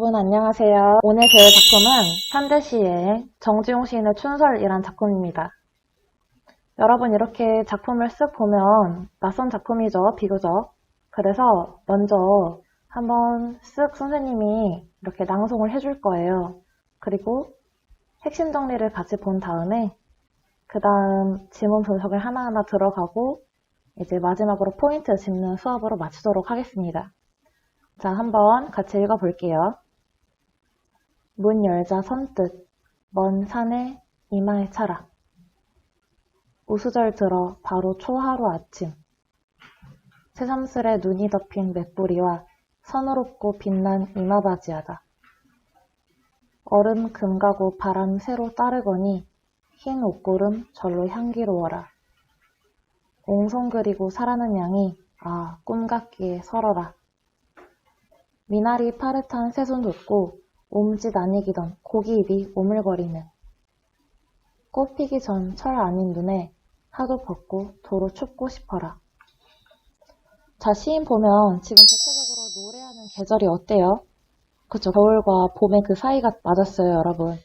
여러분 안녕하세요. 오늘 배울 작품은 현대시의 정지용 시인의 춘설이란 작품입니다. 여러분 이렇게 작품을 쓱 보면 낯선 작품이죠, 비교적. 그래서 먼저 한번 쓱 선생님이 이렇게 낭송을 해줄 거예요. 그리고 핵심 정리를 같이 본 다음에 그 다음 지문 분석을 하나하나 들어가고 이제 마지막으로 포인트 짚는 수업으로 마치도록 하겠습니다. 자, 한번 같이 읽어볼게요. 문 열자 선뜻 먼 산에 이마에 차라. 우수절 들어 바로 초하루 아침. 새삼스레 눈이 덮인 맷뿌리와 서늘롭고 빛난 이마바지하다. 얼음 금가고 바람 새로 따르거니 흰 옷구름 절로 향기로워라. 옹성그리고 사라는 양이 꿈 같기에 설어라. 미나리 파릇한 새손 돋고 옴짓 아니기던 고기입이 오물거리는 꽃 피기 전 철 아닌 눈에 하도 벗고 도로 춥고 싶어라. 자, 시인 보면 지금 대체적으로 노래하는 계절이 어때요? 그쵸, 겨울과 봄의 그 사이가 맞았어요, 여러분. 요즘은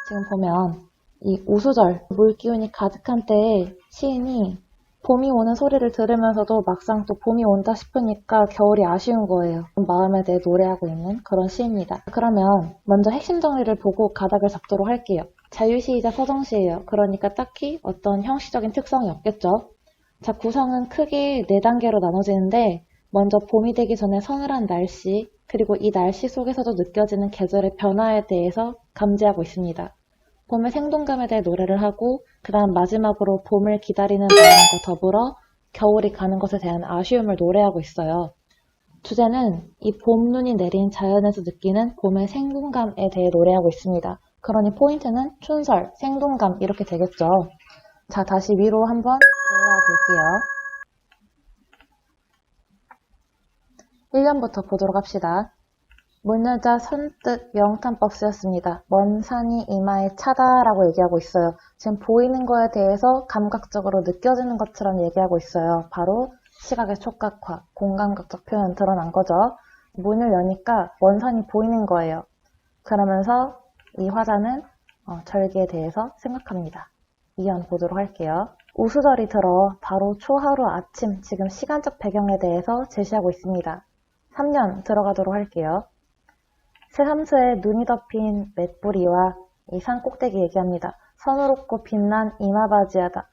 지금 보면 이 우수절, 물기운이 가득한 때에 시인이 봄이 오는 소리를 들으면서도 막상 또 봄이 온다 싶으니까 겨울이 아쉬운 거예요. 마음에 대해 노래하고 있는 그런 시입니다. 그러면 먼저 핵심 정리를 보고 가닥을 잡도록 할게요. 자유시이자 서정시예요. 그러니까 딱히 어떤 형식적인 특성이 없겠죠. 자, 구성은 크게 4단계로 나눠지는데 먼저 봄이 되기 전에 서늘한 날씨, 그리고 이 날씨 속에서도 느껴지는 계절의 변화에 대해서 감지하고 있습니다. 봄의 생동감에 대해 노래를 하고 그 다음 마지막으로 봄을 기다리는 마음과 더불어 겨울이 가는 것에 대한 아쉬움을 노래하고 있어요. 주제는 이 봄눈이 내린 자연에서 느끼는 봄의 생동감에 대해 노래하고 있습니다. 그러니 포인트는 춘설, 생동감 이렇게 되겠죠. 자, 다시 위로 한번 올라와 볼게요. 1년부터 보도록 합시다. 문 열자 선뜻 명탄법 쓰였습니다. 먼 산이 이마에 차다라고 얘기하고 있어요. 지금 보이는 거에 대해서 감각적으로 느껴지는 것처럼 얘기하고 있어요. 바로 시각의 촉각화, 공감각적 표현 드러난 거죠. 문을 여니까 먼 산이 보이는 거예요. 그러면서 이 화자는 절기에 대해서 생각합니다. 이연 보도록 할게요. 우수절이 들어 바로 초하루 아침, 지금 시간적 배경에 대해서 제시하고 있습니다. 3년 들어가도록 할게요. 새삼스에 눈이 덮인 맷뿌리와 이 산 꼭대기 얘기합니다. 서늘롭고 빛난 이마바지하다.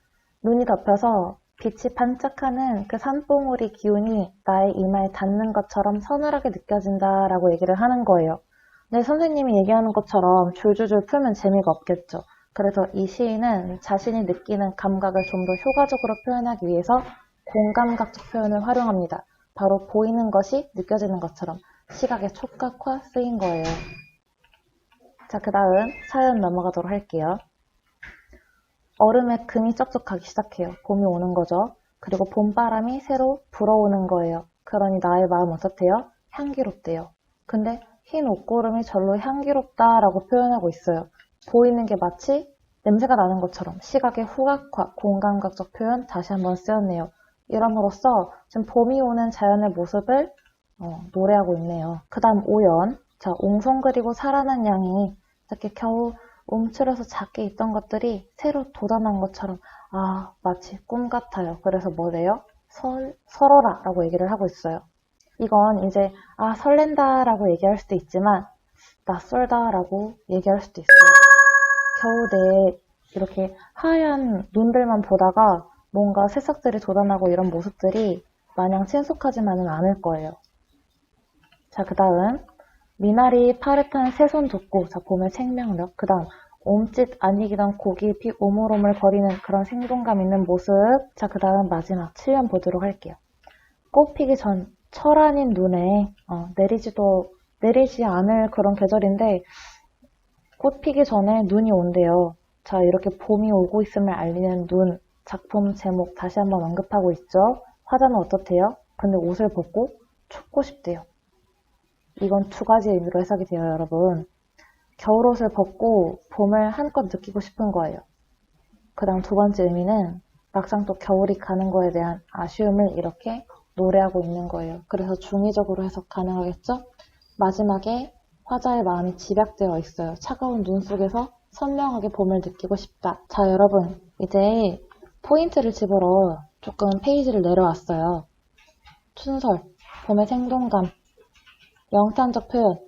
눈이 덮여서 빛이 반짝하는 그 산봉우리 기운이 나의 이마에 닿는 것처럼 서늘하게 느껴진다라고 얘기를 하는 거예요. 근데 선생님이 얘기하는 것처럼 줄줄줄 풀면 재미가 없겠죠. 그래서 이 시인은 자신이 느끼는 감각을 좀 더 효과적으로 표현하기 위해서 공감각적 표현을 활용합니다. 바로 보이는 것이 느껴지는 것처럼 시각의 촉각화 쓰인 거예요. 자, 그 다음 사연 넘어가도록 할게요. 얼음에 금이 쩍쩍하기 시작해요. 봄이 오는 거죠. 그리고 봄바람이 새로 불어오는 거예요. 그러니 나의 마음 어떻대요? 향기롭대요. 근데 흰 옷구름이 절로 향기롭다라고 표현하고 있어요. 보이는 게 마치 냄새가 나는 것처럼 시각의 후각화, 공감각적 표현 다시 한번 쓰였네요. 이럼으로써 지금 봄이 오는 자연의 모습을 노래하고 있네요. 그 다음 5연. 자, 옹성그리고 살아난 양이 이렇게 겨우 움츠려서 작게 있던 것들이 새로 돋아난 것처럼 마치 꿈 같아요. 그래서 뭐래요? 설어라 라고 얘기를 하고 있어요. 이건 이제 설렌다 라고 얘기할 수도 있지만 낯설다 라고 얘기할 수도 있어요. 겨우 내 이렇게 하얀 눈들만 보다가 뭔가 새싹들이 돋아나고 이런 모습들이 마냥 친숙하지만은 않을 거예요. 자, 그 다음 미나리 파릇한 새손 돋고, 자, 봄의 생명력. 그 다음 옴짓 아니기던 고기잎이 오물오물 거리는 그런 생동감 있는 모습. 자, 그 다음 마지막 7년 보도록 할게요. 꽃 피기 전 철 아닌 눈에 내리지 않을 그런 계절인데 꽃 피기 전에 눈이 온대요. 자, 이렇게 봄이 오고 있음을 알리는 눈. 작품 제목 다시 한번 언급하고 있죠. 화자는 어떻대요? 근데 옷을 벗고 춥고 싶대요. 이건 2가지 의미로 해석이 돼요, 여러분. 겨울옷을 벗고 봄을 한껏 느끼고 싶은 거예요. 그 다음 2번째 의미는 막상 또 겨울이 가는 거에 대한 아쉬움을 이렇게 노래하고 있는 거예요. 그래서 중의적으로 해석 가능하겠죠? 마지막에 화자의 마음이 집약되어 있어요. 차가운 눈 속에서 선명하게 봄을 느끼고 싶다. 자, 여러분, 이제 포인트를 집으러 조금 페이지를 내려왔어요. 춘설, 봄의 생동감, 영탄적 표현,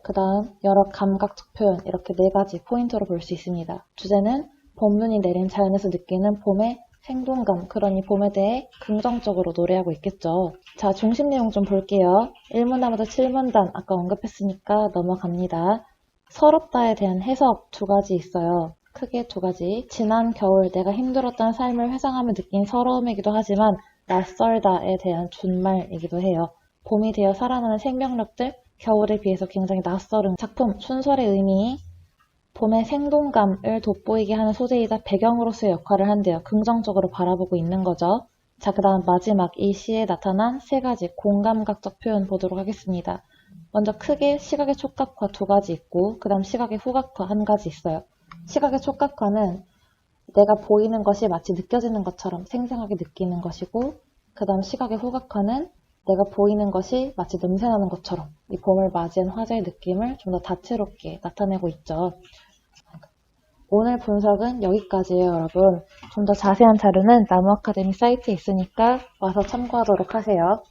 그 다음 여러 감각적 표현, 이렇게 4가지 포인트로 볼 수 있습니다. 주제는 봄눈이 내린 자연에서 느끼는 봄의 생동감, 그러니 봄에 대해 긍정적으로 노래하고 있겠죠. 자, 중심 내용 좀 볼게요. 1문단부터 7문단 아까 언급했으니까 넘어갑니다. 서럽다에 대한 해석 2가지 있어요. 크게 2가지. 지난 겨울 내가 힘들었던 삶을 회상하며 느낀 서러움이기도 하지만 낯설다에 대한 준말이기도 해요. 봄이 되어 살아나는 생명력들, 겨울에 비해서 굉장히 낯설은 작품, 춘설의 의미, 봄의 생동감을 돋보이게 하는 소재이자 배경으로서의 역할을 한대요. 긍정적으로 바라보고 있는 거죠. 자, 그 다음 마지막 이 시에 나타난 3가지 공감각적 표현 보도록 하겠습니다. 먼저 크게 시각의 촉각화 2가지 있고 그 다음 시각의 후각화 1가지 있어요. 시각의 촉각화는 내가 보이는 것이 마치 느껴지는 것처럼 생생하게 느끼는 것이고 그 다음 시각의 후각화는 내가 보이는 것이 마치 냄새나는 것처럼 이 봄을 맞이한 화자의 느낌을 좀 더 다채롭게 나타내고 있죠. 오늘 분석은 여기까지예요, 여러분. 좀 더 자세한 자료는 나무 아카데미 사이트에 있으니까 와서 참고하도록 하세요.